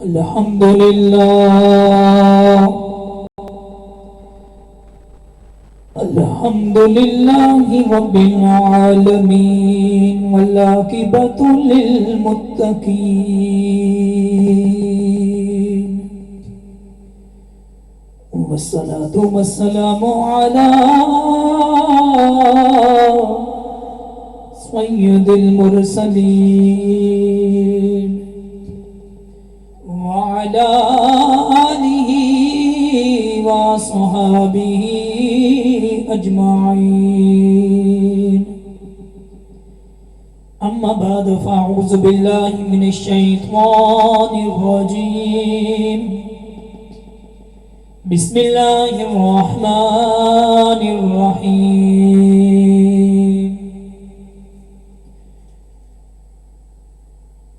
الحمد لله الحمد لله رب العالمين والعاقبة للمتقين والصلاة والسلام على سيد المرسلين وعلى آله وصحابه أجمعين أما بعد فأعوذ بالله من الشيطان الرجيم بسم الله الرحمن الرحيم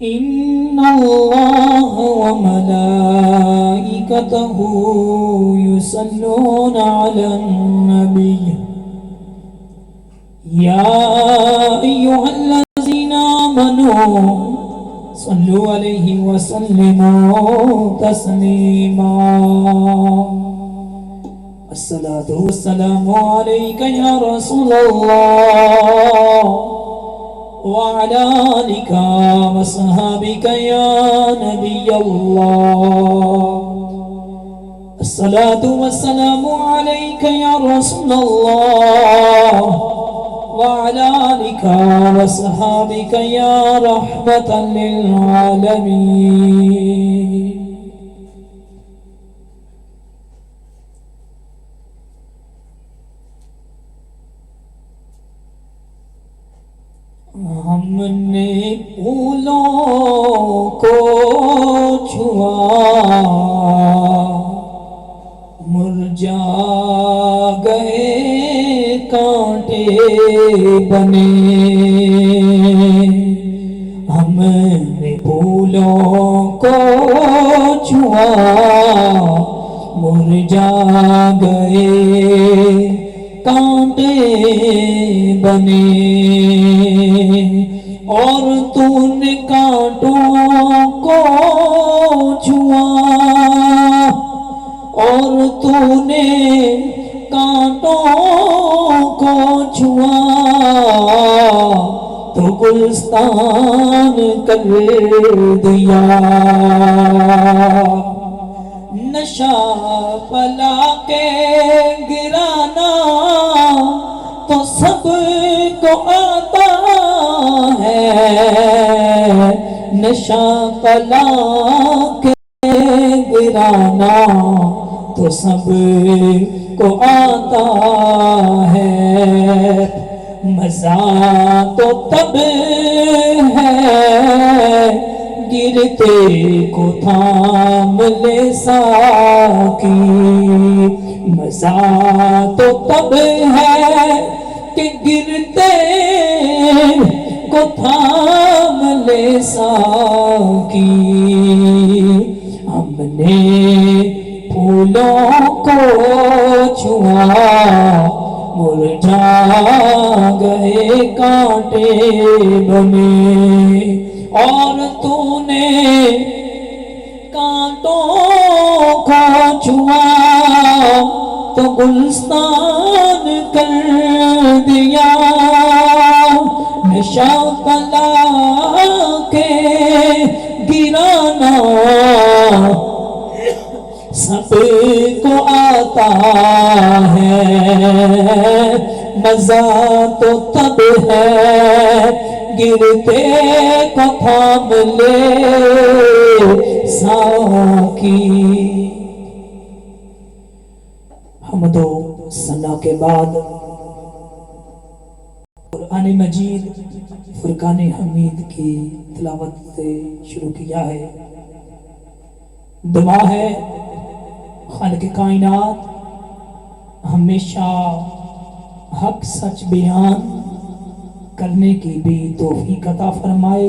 إن الله وملائكته يصلون على النبي يا أيها الذين آمنوا صلوا عليه وسلموا تسليما الصلاة والسلام عليك يا رسول الله وعلى آلك وصحابك يا نبي الله الصلاة والسلام عليك يا رسول الله وعلى آلك وصحابك يا رحمة للعالمين ہم نے پھولوں کو چھوا مرجھا گئے کانٹے بنے ہم نے پھولوں کو چھوا مرجھا گئے کانٹے بنے اور تو نے کانٹوں کو چھوا اور تو نے کانٹوں کو چھوا تو گلستان کر دیا نشہ پلا کے گرانا تو سب کو آتا ہے نشہ پلا کے گرانا تو سب کو آتا ہے مزہ تو تب ہے گرتے کو تھام لے ساکی مزہ تو تب ہے کہ گرتے کو تھام لے ساکی ہم نے پھولوں کو چھوا مرجھا گئے کانٹے بنے اور تو نے کانٹوں کو چھوا تو گلستان کر دیا نشہ پلا کے گرانا سب کو آتا ہے مزہ تو تب ہے گرتے کو تھام لے ساکی حمد و ثنا کے بعد قرآن مجید فرقان حمید کی تلاوت سے شروع کیا ہے دعا ہے خالق کائنات ہمیشہ حق سچ بیان کرنے کی بھی توفیق عطا فرمائے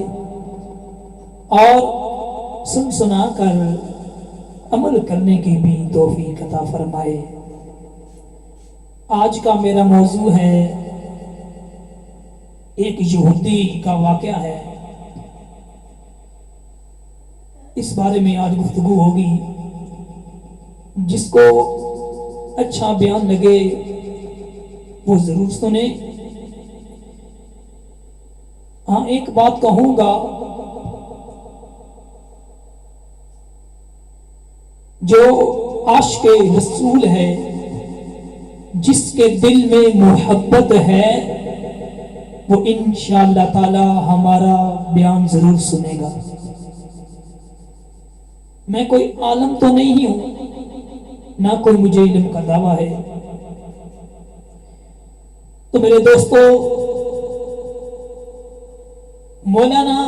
اور سن سنا کر عمل کرنے کی بھی توفیق عطا فرمائے آج کا میرا موضوع ہے ایک یہودی کا واقعہ ہے اس بارے میں آج گفتگو ہوگی. جس کو اچھا بیان لگے وہ ضرور سنے. ہاں ایک بات کہوں گا، جو عاشق رسول ہے، جس کے دل میں محبت ہے، وہ انشاءاللہ تعالی ہمارا بیان ضرور سنے گا. میں کوئی عالم تو نہیں ہوں، نہ کوئی مجھے علم کا دعویٰ ہے. تو میرے دوستو، مولانا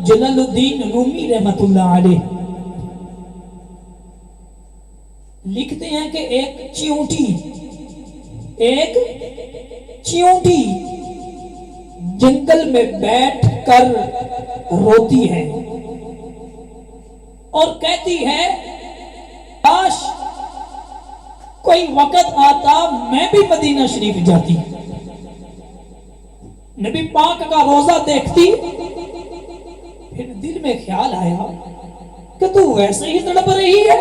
جلال الدین رومی رحمت اللہ علیہ لکھتے ہیں کہ ایک چیونٹی جنگل میں بیٹھ کر روتی ہے اور کہتی ہے کاش کوئی وقت آتا میں بھی مدینہ شریف جاتی، نبی پاک کا روزہ دیکھتی. پھر دل میں خیال آیا کہ تو ویسے ہی تڑپ رہی ہے،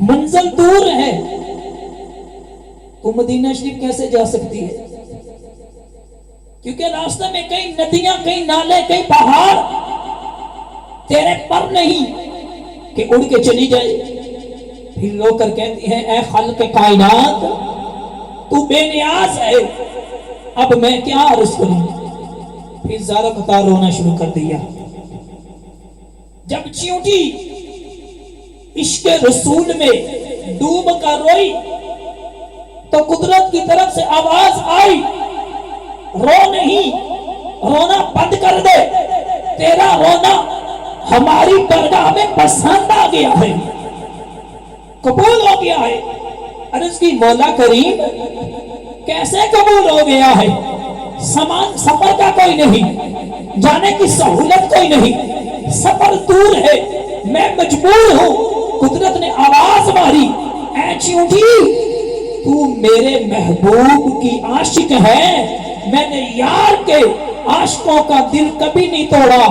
منزل دور ہے، تو مدینہ شریف کیسے جا سکتی ہے؟ کیونکہ راستے میں کئی ندیاں، کئی نالے، کئی پہاڑ تیرے پر نہیں کہ اڑ کے چلی جائے. پھر رو کر کہتی ہے اے خالق کائنات، تو بے نیاز ہے، اب میں کیا عرض کروں. پھر زارا قطار رونا شروع کر دیا. جب چیونٹی عشق رسول میں ڈوب کر روئی تو قدرت کی طرف سے آواز آئی، رو نہیں، رونا بند کر دے، تیرا رونا ہماری درگاہ میں پسند آ گیا ہے، قبول ہو گیا ہے. عرض کی مولا کریم کیسے قبول ہو گیا ہے؟ سامان سفر کا کوئی نہیں، جانے کی سہولت کوئی نہیں، سفر دور ہے، میں مجبور ہوں. قدرت نے آواز ماری، اے چیونٹی تو میرے محبوب کی عاشق ہے، میں نے یار کے عاشقوں کا دل کبھی نہیں توڑا.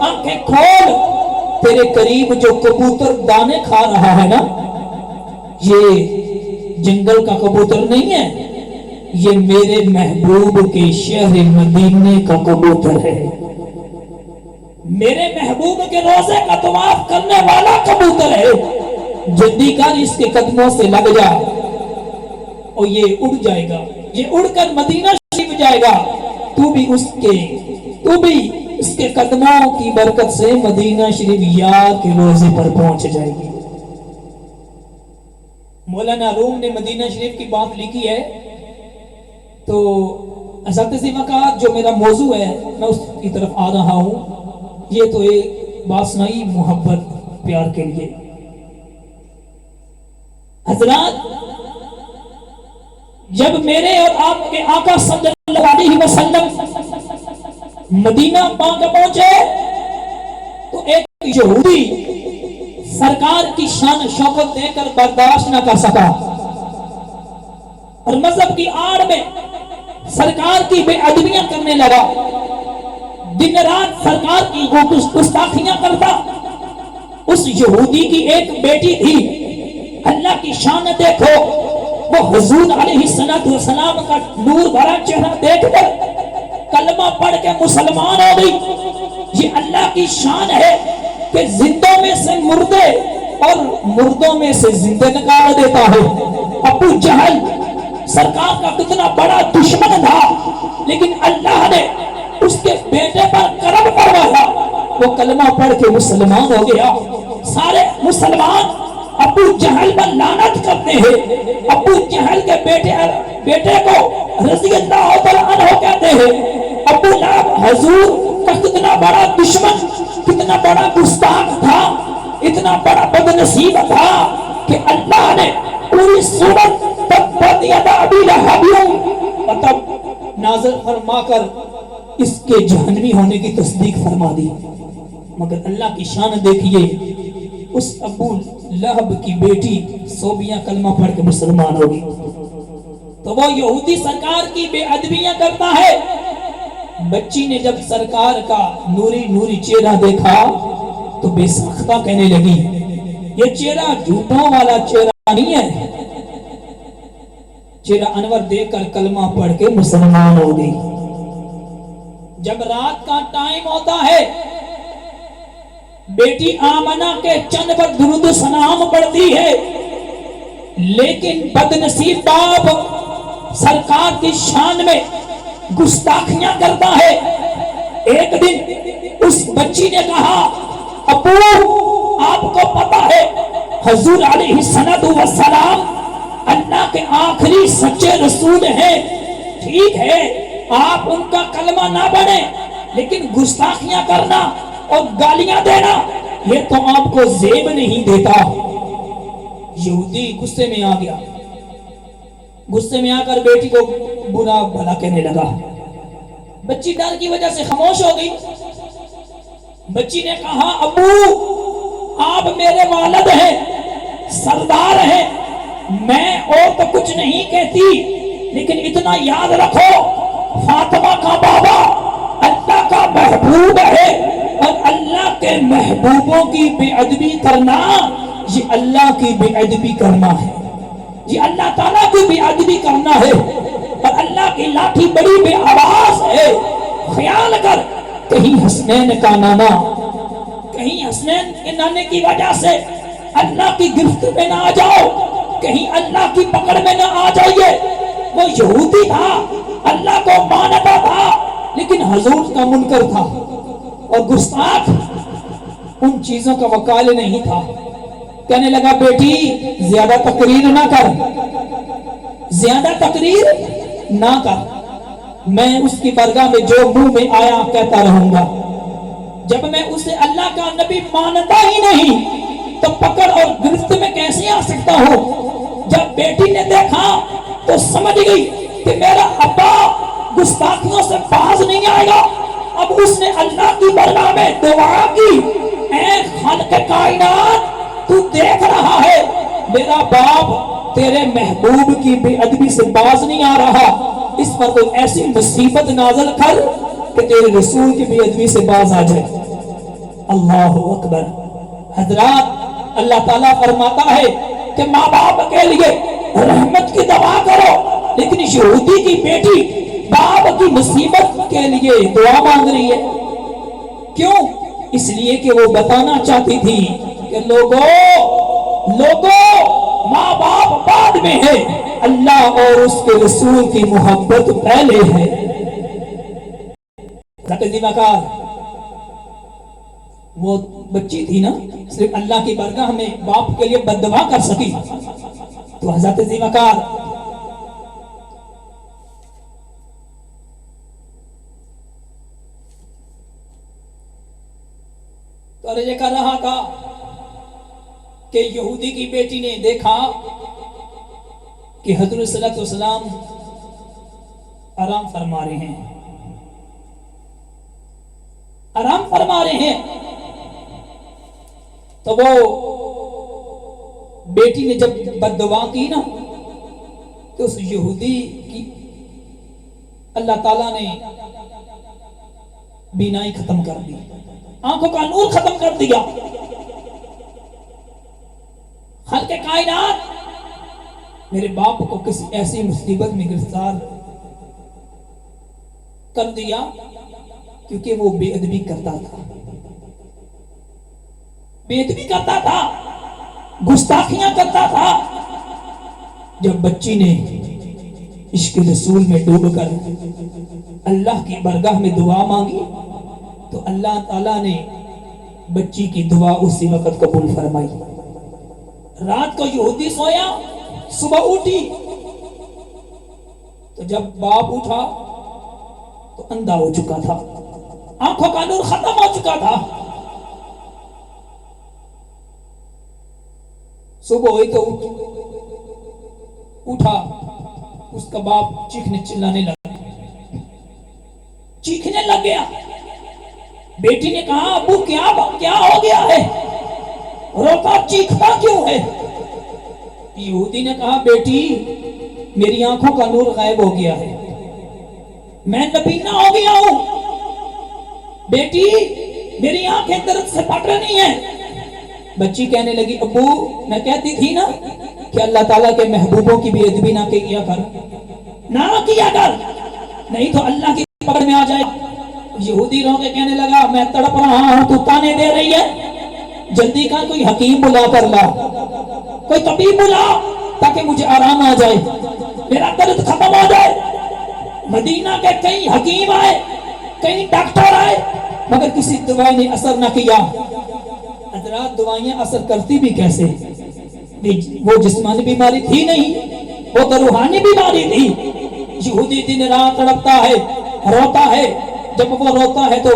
آنکھیں کھول، تیرے قریب جو کبوتر دانے کھا رہا ہے نا، یہ جنگل کا کبوتر نہیں ہے، یہ میرے محبوب کے شہر مدینے کا کبوتر ہے، میرے محبوب کے روزے کا طواف کرنے والا کبوتر ہے. جلدی کر، اس کے قدموں سے لگ جا اور یہ اڑ جائے گا، یہ اڑ کر مدینہ شریف جائے گا. تو بھی اس کے قدموں کی برکت سے مدینہ شریف یار کے روزے پر پہنچ جائے گی. مولانا روم نے مدینہ شریف کی بات لکھی ہے. تو اساتذہ وقت جو میرا موضوع ہے میں اس کی طرف آ رہا ہوں. یہ تو ایک بات سنائی محبت پیار کے لیے. حضرات، جب میرے اور آپ کے آقا صلی اللہ علیہ وسلم مدینہ پاک پہنچے تو ایک یہودی سرکار کی شان شوکت دے کر برداشت نہ کر سکا اور مذہب کی آڑ میں سرکار کی بے ادبیاں کرنے لگا. دن رات سرکار کی گستاخیاں کرتا. اس یہودی کی ایک بیٹی تھی، اللہ کی شان دیکھو، وہ حضور علیہ السلام کا نور بھرا چہرہ دیکھ کر کلمہ پڑھ کے مسلمان ہو گئی. یہ اللہ کی شان ہے کہ زندوں میں سے مردے اور مردوں میں سے زندے نکال دیتا ہے. ابو جہل سرکار کا کتنا بڑا دشمن تھا، لیکن اللہ نے اس کے بیٹے پر کرم فرمایا، وہ کلمہ پڑھ کے مسلمان ہو گیا. سارے مسلمان ابو جہل پر لعنت کرتے ہیں. ابو جہل کے بیٹے کو رضی اللہ تعالیٰ عنہ کہتے ہیں. ابو لہب حضور کا کتنا بڑا دشمن، کتنا بڑا گستاخ تھا، اتنا بڑا بدنصیب تھا کہ اللہ نے پوری سورت تبت یدا ابی لہب مطلب نازل فرما کر اس کے جہنمی ہونے کی تصدیق فرما دی. مگر اللہ کی شان دیکھیے، اس ابو لہب کی بیٹی صوبیہ کلمہ پڑھ کے مسلمان ہوگی. تو وہ یہودی سرکار کی بے ادبیاں کرتا ہے. بچی نے جب سرکار کا نوری نوری چہرہ دیکھا تو بے ساختہ کہنے لگی یہ چہرہ جھوٹوں والا چہرہ نہیں ہے، چہرہ انور دیکھ کر کلمہ پڑھ کے مسلمان ہو گئی۔ جب رات کا ٹائم ہوتا ہے بیٹی آمنہ کے چند پر درود و سلام پڑھتی ہے، لیکن بدنصیب باپ سرکار کی شان میں گستاخیاں کرتا ہے۔ ایک دن اس بچی نے کہا ابو آپ کو پتا ہے حضور علیہ السلام اللہ کے آخری سچے رسول ہیں، ٹھیک ہے آپ ان کا کلمہ نہ پڑھیں لیکن گستاخیاں کرنا اور گالیاں دینا یہ تو آپ کو زیب نہیں دیتا۔ یہودی غصے میں آ گیا، غصے میں آ کر بیٹی کو برا بھلا کہنے لگا۔ بچی ڈر کی وجہ سے خاموش ہو گئی۔ بچی نے کہا ابو آپ میرے والد ہیں، سردار ہیں، میں اور تو کچھ نہیں کہتی لیکن اتنا یاد رکھو فاطمہ کا بابا اللہ کا محبوب ہے، اور اللہ کے محبوبوں کی بے ادبی کرنا یہ اللہ کی بے ادبی کرنا ہے، یہ اللہ تعالیٰ کی بے ادبی کرنا ہے، اور اللہ کی لاٹھی بڑی بے آواز ہے۔ خیال کر کہیں حسنین کا نانا، کہیں حسنین کے نانے کی وجہ سے اللہ کی گرفت میں نہ آ جاؤ، کہیں اللہ کی پکڑ میں نہ آ جائیے۔ وہ یہودی تھا، اللہ کو مانتا تھا لیکن حضور کا منکر تھا، اور گستاخ ان چیزوں کا وکال نہیں تھا۔ کہنے لگا بیٹی زیادہ تقریر نہ کر، زیادہ تقریر نہ کر، میں اس کی بارگاہ میں جو منہ میں آیا کہتا رہوں گا۔ جب میں اسے اللہ کا نبی مانتا ہی نہیں تو پکڑ اور گرفت میں کیسے آ سکتا ہوں؟ جب بیٹی نے دیکھا تو سمجھ گئی کہ میرا ابا گستاخیوں سے باز نہیں آئے گا۔ اب اس نے اللہ کی بارگاہ میں دعا کی، اے خالق کائنات تو دیکھ رہا ہے میرا باپ تیرے محبوب کی بے ادبی سے باز نہیں آ رہا، اس پر کوئی ایسی مصیبت نازل کر کہ تیرے رسول کی بے ادبی سے باز آ جائے۔ اللہ اکبر۔ حضرات اللہ تعالیٰ فرماتا ہے کہ ماں باپ کے لیے رحمت کی دعا کرو، لیکن یہودی کی بیٹی باپ کی مصیبت کے لیے دعا مانگ رہی ہے۔ کیوں؟ اس لیے کہ وہ بتانا چاہتی تھی کہ لوگوں ماں باپ بعد میں ہے، اللہ اور اس کے رسول کی محبت پہلے ہے۔ وہ بچی تھی نا، صرف اللہ کی بارگاہ میں باپ کے لیے بد دعا کر سکی، تو حضرت ذیوکار تو یہ کر رہا تھا کہ یہودی کی بیٹی نے دیکھا کہ حضرت صلی اللہ علیہ وسلم آرام فرما رہے ہیں، آرام فرما رہے ہیں، تو وہ بیٹی نے جب بد دعا کی نا تو اس یہودی کی اللہ تعالیٰ نے بینائی ختم کر دی، آنکھوں کا نور ختم کر دیا۔ خالق کائنات میرے باپ کو کسی ایسی مصیبت میں گرفتار کر دیا کیونکہ وہ بے ادبی کرتا تھا، بے ادبی کرتا تھا، گستاخیاں کرتا تھا۔ جب بچی نے عشق رسول میں ڈوب کر اللہ کی بارگاہ میں دعا مانگی تو اللہ تعالیٰ نے بچی کی دعا اسی وقت قبول فرمائی۔ رات کو یہودی سویا، صبح اٹھی تو جب باپ اٹھا تو اندھا ہو چکا تھا، آنکھوں کا نور ختم ہو چکا تھا۔ صبح ہوئی تو اٹھا، اس کا باپ چیخنے چلانے لگا، چیخنے لگ گیا۔ بیٹی نے کہا ابو کیا ہو گیا ہے، روتا چیختا کیوں ہے؟ یہودی نے کہا بیٹی میری آنکھوں کا نور غائب ہو گیا ہے، میں نبینا ہو گیا ہوں، بیٹی میری آنکھیں درد سے پھٹ رہی ہیں. بچی کہنے لگی ابو میں کہتی تھی نا کہ اللہ تعالیٰ کے محبوبوں کی بے ادبی نہ کیا کر، نہ کیا کر، نہیں تو اللہ کی پکڑ میں آ جائے. یہودی رو کے کہنے لگا میں تڑپ رہا ہوں تو تانے دے رہی ہے، جلدی کا کوئی حکیم بلا کر لا، کوئی طبیب بلا تاکہ مجھے آرام آ جائے، میرا درد ختم ہو جائے. مدینہ کے کئی حکیم آئے، کئی ڈاکٹر آئے، مگر کسی دوائی نے اثر نہ کیا. حضرات دوائیاں اثر کرتی بھی کیسے؟ وہ جسمانی بیماری تھی نہیں، وہ تو روحانی بیماری تھی. یہودی دن رات تڑپتا ہے، روتا ہے. جب وہ روتا ہے تو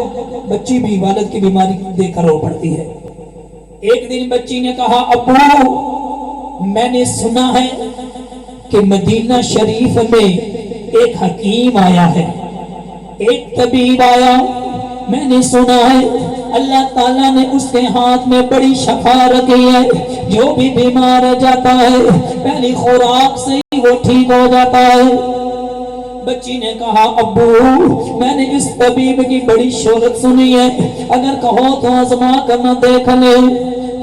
بچی بھی والد کی بیماری دیکھ کر رو پڑتی ہے. ایک دن بچی نے کہا ابو میں نے سنا ہے کہ مدینہ شریف میں ایک حکیم آیا ہے، ایک طبیب آیا، میں نے سنا ہے اللہ تعالیٰ نے اس کے ہاتھ میں بڑی شفا رکھی ہے، جو بھی بیمار جاتا ہے پہلی خوراک سے ہی وہ ٹھیک ہو جاتا ہے. بچی نے کہا ابو میں نے اس طبیب کی بڑی شہرت سنی ہے، اگر کہو تو آزما کر نہ دیکھ لے.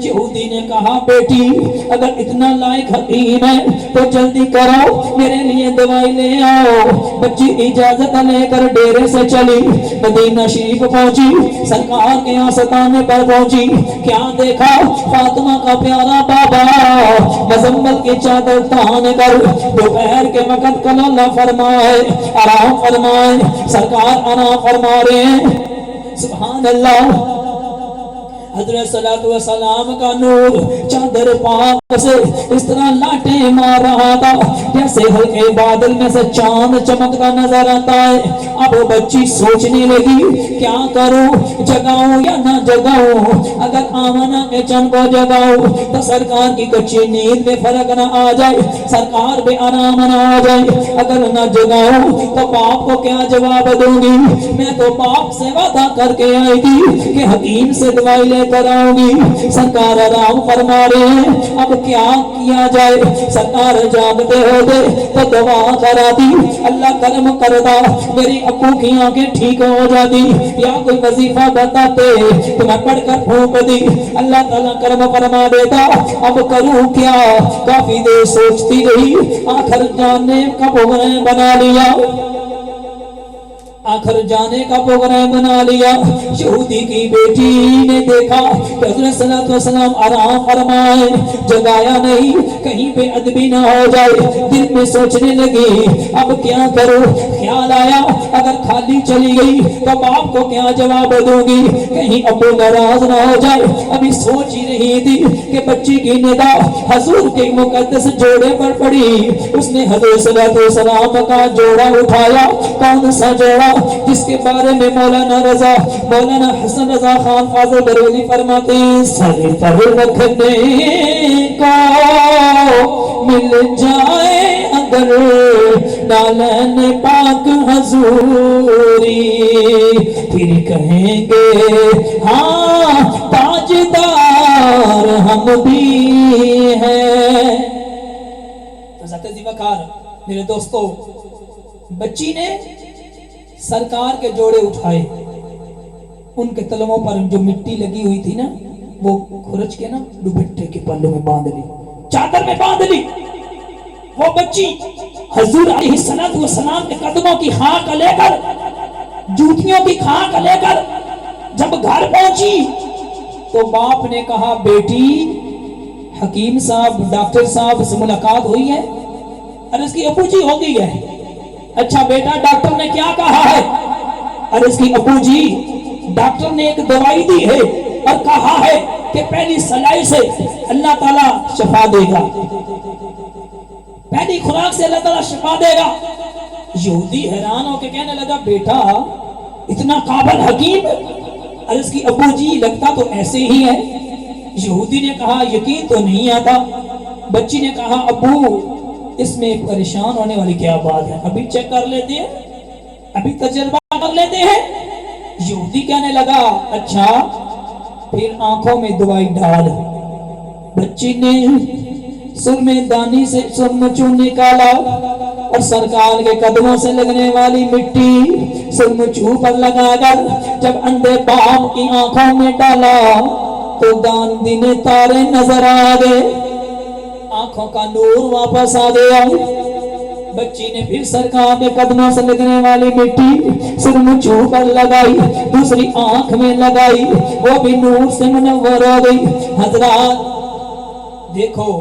یہودی نے کہا بیٹی اگر اتنا لائق حکیم ہے تو جلدی کرو میرے لیے دوائی لے آؤ. بچی اجازت لے کر ڈیرے سے چلی، مدینہ شریف پہنچی، سرکار کے آستانے پر پہنچی. کیا دیکھا؟ فاطمہ کا پیارا بابا مزمل کی چادر تان کر دوپہر کے وقت کل اللہ فرمائے آرام فرمائے، سرکار آرام فرما رہے ہیں. سبحان اللہ. حضرت صلی اللہ علیہ وسلم کا نور چادر پاک سے اس طرح لاٹیں مار رہا تھا جیسے ہلکے بادل میں سے چاند چمکتا نظر آتا ہے. اب وہ بچی سوچنے لگی کیا کروں، جگاؤں یا نہ جگاؤں؟ اگر آمنہ کے چند کو جگاؤں تو سرکار کی کچی نیند میں فرق نہ آ جائے، سرکار بے آرام نہ آ جائے. اگر نہ جگاؤں تو باپ کو کیا جواب دوں گی؟ میں تو باپ سے وعدہ کر کے آئی تھی کہ حکیم سے دوائی لے کر آؤں گی. سرکار آرام فرما رہے ہیں، اب کیا کیا جائے؟ سرکار جاگتے ہوتے تو دعا کرا دی، اللہ کرم کردا میری ابو کی آنکھیں ٹھیک ہو جاتی، یا کوئی وظیفہ بتاتے تو میں پڑھ کر پھونک دی، اللہ تعالیٰ کرم فرما دیتا. اب کروں کیا؟ کافی دیر سوچتی رہی، آخر جانے کا پروگرام بنا لیا، آخر جانے کا پروگرام بنا لیا. یہودی کی بیٹی نے دیکھا کہ حضرت صلی اللہ علیہ وسلم آرام فرمائے، جگایا نہیں کہیں بے ادبی نہ ہو جائے. دل میں سوچنے لگی اب کیا کروں؟ خیال آیا اگر خالی چلی گئی تو باپ کو کیا جواب دوں گی، کہیں ابو ناراض نہ ہو جائے. ابھی سوچ ہی رہی تھی کہ بچی کی نگاہ حضور کے مقدس جوڑے پر پڑی. اس نے حضرت صلی اللہ علیہ وسلم کا جوڑا اٹھایا. کون سا جوڑا؟ جس کے بارے میں مولانا حسن رضا خان فاضل بریلوی فرماتے ہیں سر پر رکھنے کو مل جائے اگر نالین پاک حضوری، پھر کہیں گے ہاں تاجدار ہم بھی ہیں. میرے دوستو بچی نے سرکار کے جوڑے اٹھائے، ان کے تلووں پر جو مٹی لگی ہوئی تھی نا وہ کھرچ کے نا دوپٹے کے پلوں میں باندھ لی، چادر میں باندھ لی. وہ بچی حضور علیہ السلام کے قدموں کی خاک لے کر، جوتیوں کی خاک لے کر جب گھر پہنچی تو باپ نے کہا بیٹی حکیم صاحب ڈاکٹر صاحب سے ملاقات ہوئی ہے؟ عرض کی ابو جی ہو گئی ہے. اچھا بیٹا ڈاکٹر نے کیا کہا ہے؟ عرض کی ابو جی ڈاکٹر نے ایک دوائی دی ہے اور کہا ہے کہ پہلی سلائی سے اللہ تعالیٰ شفا دے گا، پہلی خوراک سے اللہ تعالیٰ شفا دے گا. یہودی حیران ہو کے کہنے لگا بیٹا اتنا قابل حکیم؟ عرض کی ابو جی لگتا تو ایسے ہی ہے. یہودی نے کہا یقین تو نہیں آتا. بچی نے کہا ابو اس میں پریشان ہونے والی کیا بات ہے، ابھی چیک کر لیتے ہیں، ابھی تجربہ کر لیتے ہیں. یہودی کہنے لگا اچھا پھر آنکھوں میں دوائی ڈال. بچی نے سر میں دانی سے سرمچو نکالا، اور سرکار کے قدموں سے لگنے والی مٹی سر مچھو پر لگا کر جب اندھے باپ کی آنکھوں میں ڈالا تو گاندھی نے تارے نظر آ گئے، آنکھوں کا نور واپس آ گیا۔ بچی نے پھر سرکار کے قدموں سے لگنے والی مٹی سر مچھو پر لگائی، دوسری آنکھ میں لگائی، وہ بھی نور سے منور ہو گئی۔ حضرات دیکھو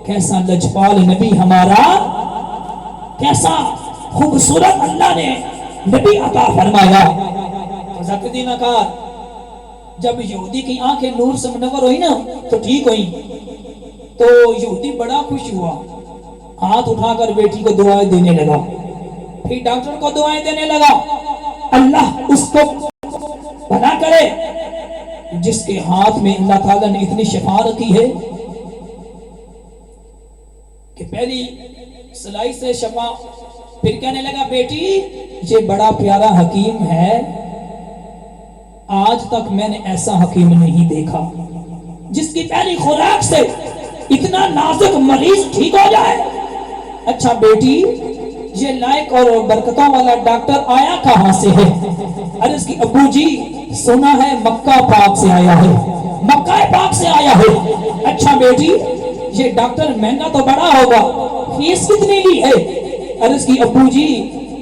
کیسا لجپال نبی ہمارا، کیسا خوبصورت اللہ نے نبی عطا فرمایا۔ حضرت دیمکار جب یہودی کی آنکھیں نور سے منور ہوئی نا تو ٹھیک ہوئی، تو یہودی بڑا خوش ہوا، ہاتھ اٹھا کر بیٹی کو دعائیں دینے لگا، پھر ڈاکٹر کو دعائیں دینے لگا، اللہ اس کو بھلا کرے جس کے ہاتھ میں اللہ تعالیٰ نے اتنی شفا رکھی ہے کہ پہلی سلائی سے شفا۔ پھر کہنے لگا بیٹی یہ بڑا پیارا حکیم ہے، آج تک میں نے ایسا حکیم نہیں دیکھا جس کی پہلی خوراک سے اتنا نازک مریض ٹھیک ہو جائے۔ اچھا بیٹی یہ لائق اور برکتوں والا ڈاکٹر آیا کہاں سے ہے؟ عرض کی ابو جی سنا ہے مکہ پاک سے آیا ہے، مکہ پاک سے آیا ہے۔ اچھا بیٹی یہ ڈاکٹر مہنگا تو بڑا ہوگا، فیس کتنی لی ہے؟ عرض کی ابو جی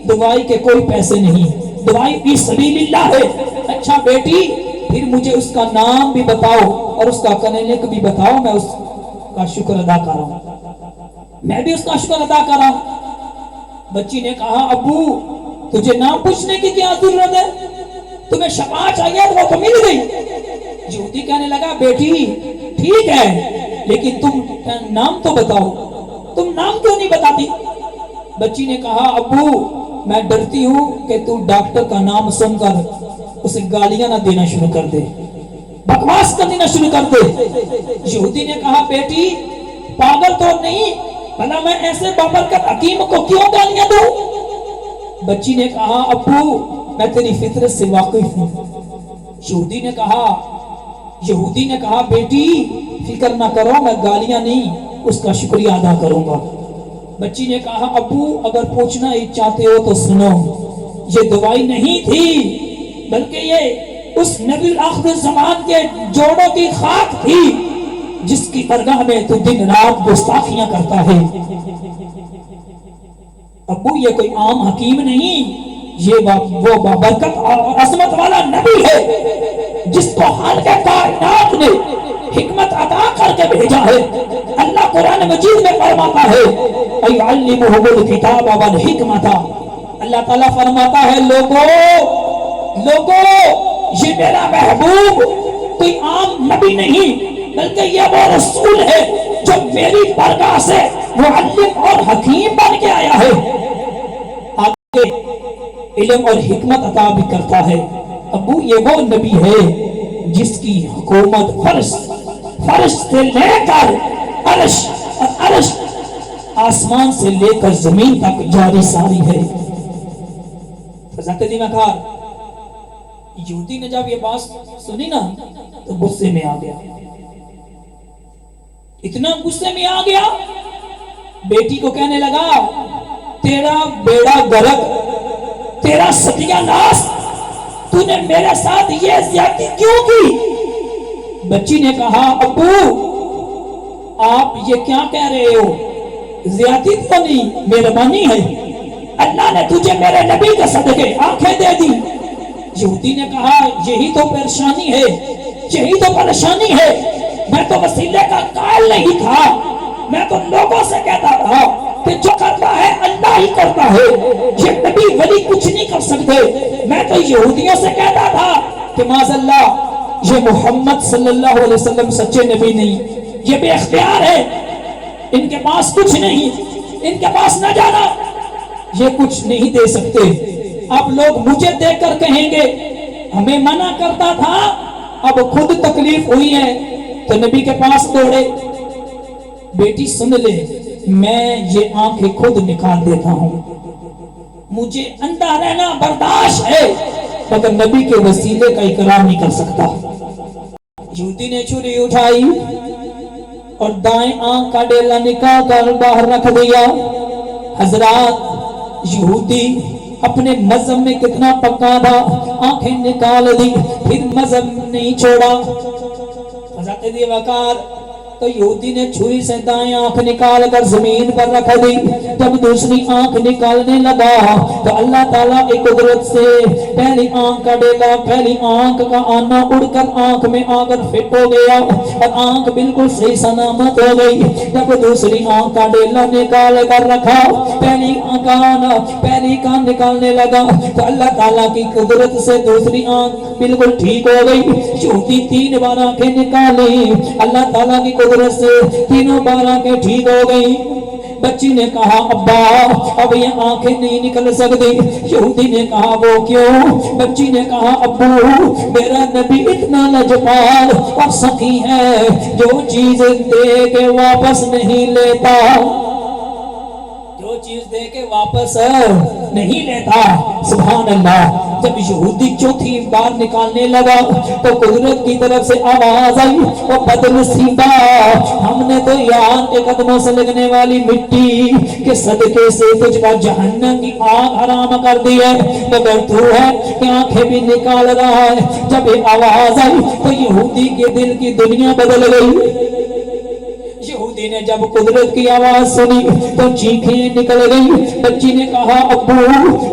دوائی کے کوئی پیسے نہیں، دوائی فی سبیل اللہ ہے۔ اچھا بیٹی پھر مجھے اس کا نام بھی بتاؤ اور اس کا کلینک بھی بتاؤ، میں اس کا شکر ادا کر رہا ہوں، میں بھی اس کا شکر ادا کر رہا ہوں۔ بچی نے کہا ابو تجھے نام پوچھنے کی کیا ضرورت ہے، تمہیں شفا چاہیے تو وہ تو مل گئی۔ یہودی کہنے لگا بیٹی ٹھیک ہے لیکن تم نام تو بتاؤ، تم نام کیوں نہیں بتاتی؟ بچی نے کہا ابو میں ڈرتی ہوں کہ تو ڈاکٹر کا نام سن کر اسے گالیاں نہ دینا شروع کر دے، بکواس کرنا شروع کر دے۔ یہودی نے کہا بیٹی پاگل تو نہیں، بھلا میں ایسے بابرکت حکیم کو کیوں گالیاں دوں؟ بچی نے کہا ابو میں تیری فطرت سے واقف ہوں۔ یہودی نے کہا بیٹی فکر نہ کرو، میں گالیاں نہیں اس کا شکریہ ادا کروں گا۔ بچی نے کہا ابو اگر پوچھنا ہی چاہتے ہو تو سنو، یہ دوائی نہیں تھی بلکہ یہ اس نبی آخر زمان کے جوڑوں کی خاک تھی جس کی درگاہ میں تو دن رات گستاخیاں کرتا ہے۔ ابو یہ کوئی عام حکیم نہیں، یہ وہ بابرکت اور عظمت والا نبی ہے جس کو خالق کائنات نے حکمت عطا کر کے بھیجا ہے۔ اللہ قرآن مجید میں فرماتا ہے اَيُعَلِّمُهُمُ الْكِتَابَ وَالْحِكْمَةَ، اللہ تعالیٰ فرماتا ہے لوگوں یہ میرا محبوب کوئی عام نبی نہیں بلکہ یہ وہ رسول ہے جو میری بارگاہ سے معلم اور حکیم بن کے آیا ہے، آگے علم اور حکمت عطا بھی کرتا ہے۔ ابو یہ وہ نبی ہے جس کی حکومت فرش سے لے کر عرش اور عرش آسمان سے لے کر زمین تک جاری ساری ہے۔ حضرت دیمکار یہودی نے جب یہ بات سنی نا تو غصے میں آ گیا، اتنا غصے میں آ گیا، بیٹی کو کہنے لگا تیرا بیڑا غرق، تیرا ستیہ ناس، تو نے میرے ساتھ یہ زیادتی کیوں کی؟ بچی نے کہا ابو آپ یہ کیا کہہ رہے ہو، زیادتی تو نہیں، مہربانی ہے، اللہ نے تجھے میرے نبی کے صدقے آنکھیں دے دی۔ یہودی نے کہا یہی تو پریشانی ہے، یہی تو پریشانی ہے، میں تو وسیلے کا قائل نہیں تھا، میں تو لوگوں سے کہتا رہا کہ جو کرتا ہے اللہ ہی کرتا ہے، یہ نبی ولی کچھ نہیں کر سکتے۔ میں تو یہودیوں سے کہتا تھا کہ معاذ اللہ یہ محمد صلی اللہ علیہ وسلم سچے نبی نہیں، یہ بے اختیار ہے، ان کے پاس کچھ نہیں، ان کے پاس نہ جانا، یہ کچھ نہیں دے سکتے۔ اب لوگ مجھے دیکھ کر کہیں گے ہمیں منع کرتا تھا، اب خود تکلیف ہوئی ہے تو نبی کے پاس دوڑے۔ بیٹی سن لے میں یہ آنکھیں خود نکال دیتا ہوں، مجھے اندھا رہنا برداشت ہے مگر نبی کے وسیلے کا اقرار نہیں کر سکتا۔ یہودی نے چھری اٹھائی اور دائیں آنکھ کا ڈیلا نکال کر باہر رکھ دیا۔ حضرات یہودی اپنے مذہب میں کتنا پکا تھا، آنکھیں نکال دی پھر مذہب نہیں چھوڑا۔ حضرت ذی وقار تو یہودی نے چھری سے دائیں آنکھ نکال کر زمین پر رکھ دی، جب دوسری آنکھ نکالنے لگا تو اللہ تعالیٰ کی قدرت سے پہلی آنکھ کا ڈیلا، پہلی آنکھ کا آنا اڑ کر آنکھ میں آ کر فٹ ہو گیا اور آنکھ بالکل صحیح سلامت ہو گئی۔ جب دوسری آنکھ کا ڈیلا نکال کر رکھا، پہلی کان نکالنے لگا تو اللہ تعالیٰ کی قدرت سے دوسری آنکھ بالکل ٹھیک ہو گئی۔ یہودی 3 بار آنکھیں نکالی، اللہ تعالیٰ کی قدرت سے تینوں بار آنکھیں ٹھیک ہو گئی۔ بچی نے کہا ابا اب یہ آنکھیں نہیں نکل سکتی۔ یہودی نے کہا وہ کیوں؟ بچی نے کہا ابو میرا نبی اتنا لجپال اور سخی ہے، جو چیز دے کے واپس نہیں لیتا، جو چیز دے کے واپس نہیں لیتا۔ سبحان اللہ۔ جب یہودی چوتھی بار نکالنے لگا تو قدرت کی طرف سے آواز آئی وہ بدنصیبا، ہم نے تو یار کے قدموں سے لگنے والی مٹی کے صدقے سے تجھ کا جہنم کی آگ حرام کر دی ہے، مگر تو ہے کہ آنکھیں بھی نکال رہا ہے۔ جب یہ آواز آئی تو یہودی کے دل کی دنیا بدل گئی۔ یہودی نے جب قدرت کی آواز سنی تو چیخیں نکل گئی۔ بچی نے کہا ابو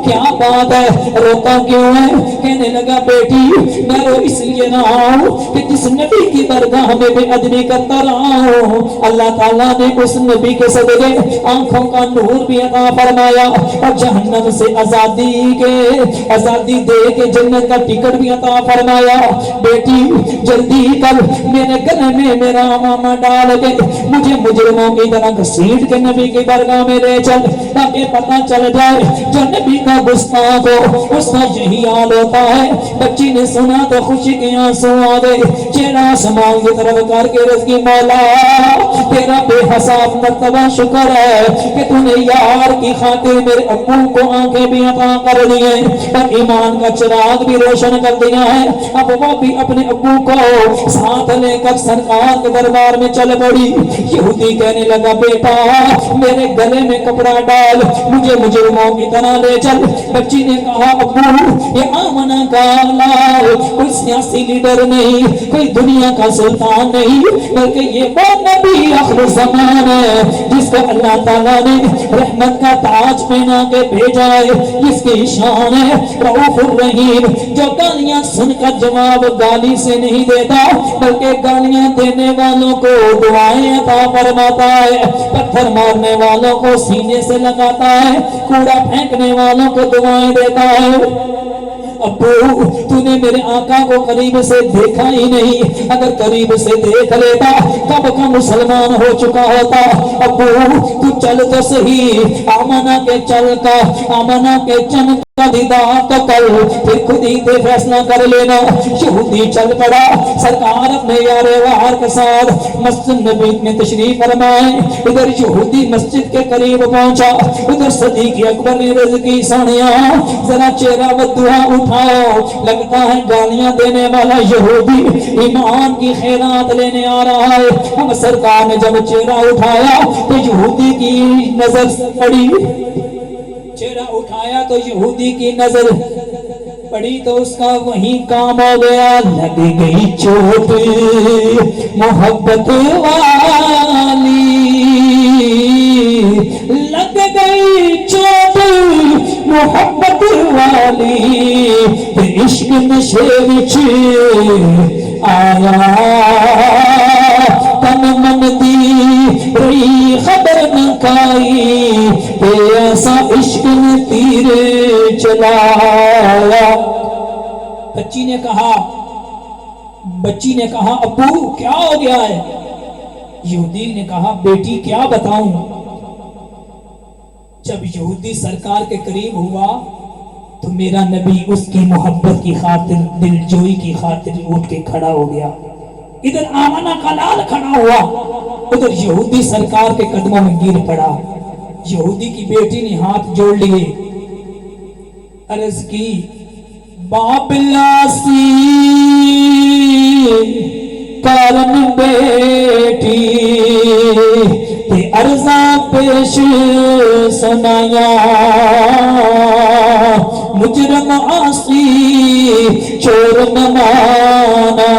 کیا بات ہے، روتا کیوں ہے؟ کہنے لگا بیٹی میں رو اس لیے رہا ہوں کہ جس نبی کی درگاہ میں بے ادبی کرتا رہا ہوں، اللہ تعالیٰ نے اس نبی کے صدقے آنکھوں کا نور بھی عطا فرمایا اور جہنم سے آزادی دے کے جنت کا ٹکٹ بھی عطا فرمایا۔ بیٹی جلدی کر میرے گلے میں میرا ماما ڈال کے مجھے مجرموں کی طرح گھسیٹ کے نبی کی درگاہ میں لے چل، تاکہ پتہ چل جائے جو نبی کا گستاخ ہو اس کا یہی حال ہوتا ہے۔ بچی نے سنا تو خوشی کے آنسو آ گئے، چہرہ آسمان کی طرف کر کے رض کی مولا تیرا بے حساب مرتبہ شکر ہے کہ تو نے یار کی خاطر میرے ابو کو آنکھیں بھی عطا کر دی ہیں اور ایمان کا چراغ بھی روشن کر دیا ہے۔ اب وہ بھی اپنے ابو کو ساتھ لے کر سرکار کے دربار میں چل پڑی۔ یہودی کہنے لگا بیٹا میرے گلے میں کپڑا ڈال، مجھے مجرموں کی طرح لے چل۔ بچی نے کہا ابو یہ آمنہ کا لال کوئی سیاسی لیڈر نہیں، کوئی دنیا کا سلطان نہیں، بلکہ یہ وہ نبی آخر زمان ہے جس کو اللہ تعالیٰ نے رحمت کا تاج پہنا کے بھیجا ہے، جس کی شان ہے رؤوف الرحیم، جو گالیاں سن کر جواب گالی سے نہیں دیتا بلکہ گالیاں دینے والوں کو دعائیں عطا فرماتا ہے، پتھر مارنے والوں کو سینے سے لگاتا ہے، کوڑا پھینکنے والوں کو دعائیں دیتا ہے۔ ابو تو نے میرے آقا کو قریب سے دیکھا ہی نہیں، اگر قریب سے دیکھ لیتا کب کا مسلمان ہو چکا ہوتا۔ ابو تو چل تو صحیح، آمنہ کے چل کا، آمنہ کے چن کا دیدار تو کل پھر خود ہی تے فیصلہ کر لینا۔ یہودی چل پڑا، سرکار اپنے یار وہار کے ساتھ مسجد نبی میں تشریف فرمائے۔ ادھر یہودی مسجد کے قریب پہنچا، ادھر صدیق اکبر نے رض کی سانیاں ذرا چہرہ و دعا اٹھاؤ، لگتا ہے گالیاں دینے والا یہودی ایمان کی خیرات لینے آ رہا ہے۔ ہم سرکار نے جب چہرہ اٹھایا تو یہودی کی نظر پڑی، چہرہ اٹھایا تو یہودی کی نظر پڑی تو اس کا وہیں کام ہو گیا۔ لگ گئی چوٹ محبت والی، لگ گئی چوٹ محبت والی، عشق نشے وچ آیا تن من دی رہی خبر نہ کائی، ایسا عشق نے تیر چلایا۔ بچی نے کہا ابو کیا ہو گیا ہے؟ یہودی نے کہا بیٹی کیا بتاؤں۔ جب یہودی سرکار کے قریب ہوا تو میرا نبی اس کی محبت کی خاطر، دل جوئی کی خاطر اٹھ کے کھڑا ہو گیا۔ ادھر آمنہ کا لال کھڑا ہوا، ادھر یہودی سرکار کے قدموں میں گر پڑا۔ یہودی کی بیٹی نے ہاتھ جوڑ لیے، عرض کی بابلاسی کارن بیٹی تے عرضاں پیش سنایا مجرم عاصی چور نہ مانا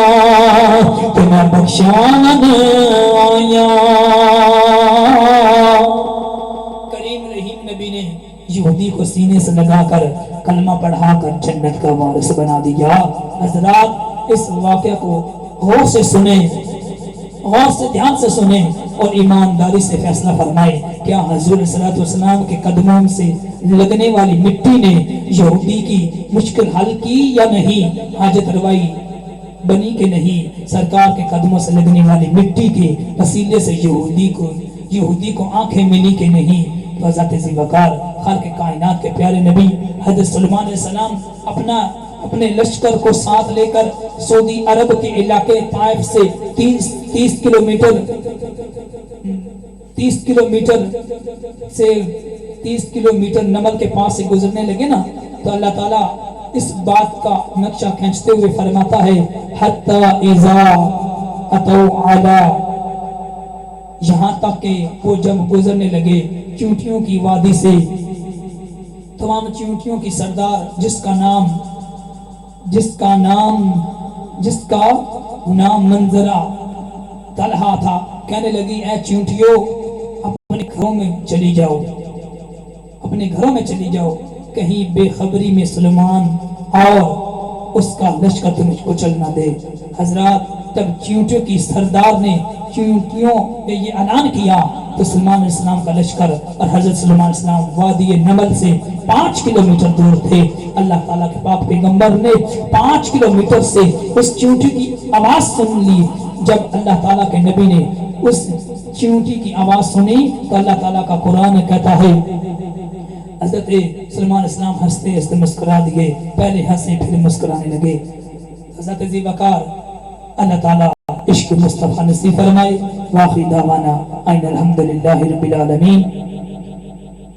کہ میں بخشان آیا۔ کریم رحیم نبی نے یہودی کو سینے سے لگا کر کلمہ پڑھا کر جنت کا وارث بنا دیا۔ حضرات اس واقعہ کو غور سے سنیں، غور سے دھیان سے سنیں اور ایمانداری سے فیصلہ فرمائے، کیا حضور صلی اللہ علیہ وسلم کے قدموں سے لگنے والی مٹی نے یہودی کی مشکل حل کی یا نہیں؟ حاجت روائی بنی کہ نہیں؟ سرکار کے قدموں سے لگنے والی مٹی کے وسیلے سے یہودی کو آنکھیں ملی کہ نہیں؟ تو حضرت ذی وقار خالق کائنات کے پیارے نبی حضرت سلیمان علیہ السلام اپنے لشکر کو ساتھ لے کر سعودی عرب کے علاقے طائف سے 30 کلومیٹر نمل کے پاس سے گزرنے لگے نا، تو اللہ تعالیٰ اس بات کا نقشہ کھینچتے ہوئے فرماتا ہے حتی اذا اتوا علی، یہاں تک کہ وہ جب گزرنے لگے چونٹیوں کی وادی سے، تمام چونٹیوں کی سردار جس کا نام منظرہ طلحہ تھا، کہنے لگی اے چونٹیوں اپنے گھروں میں چلی جاؤ، کہیں بے خبری میں سلیمان اور اس کا لشکر تمہیں کو چلنا دے۔ حضرات تب چونٹیوں کی سردار نے چونٹیوں نے یہ اعلان کیا تو سلیمان علیہ السلام کا لشکر اور حضرت سلیمان علیہ السلام وادی نمل سے 5 کلومیٹر دور تھے۔ اللہ تعالیٰ کے پاک پیغمبر نے 5 کلومیٹر سے اس چونٹی کی آواز سن لی۔ جب اللہ تعالیٰ کے نبی نے اس چونٹی کی آواز سنی تو اللہ تعالیٰ کا قرآن کہتا ہے حضرت سلیمان علیہ السلام ہنستے ہنستے مسکرا دیے، پہلے ہنسے پھر مسکرانے لگے۔ حضرت ذی وقار اللہ تعالیٰ عشق مصطفیٰ نصیب فرمائے۔ واخر دعوانا ان الحمدللہ رب العالمین۔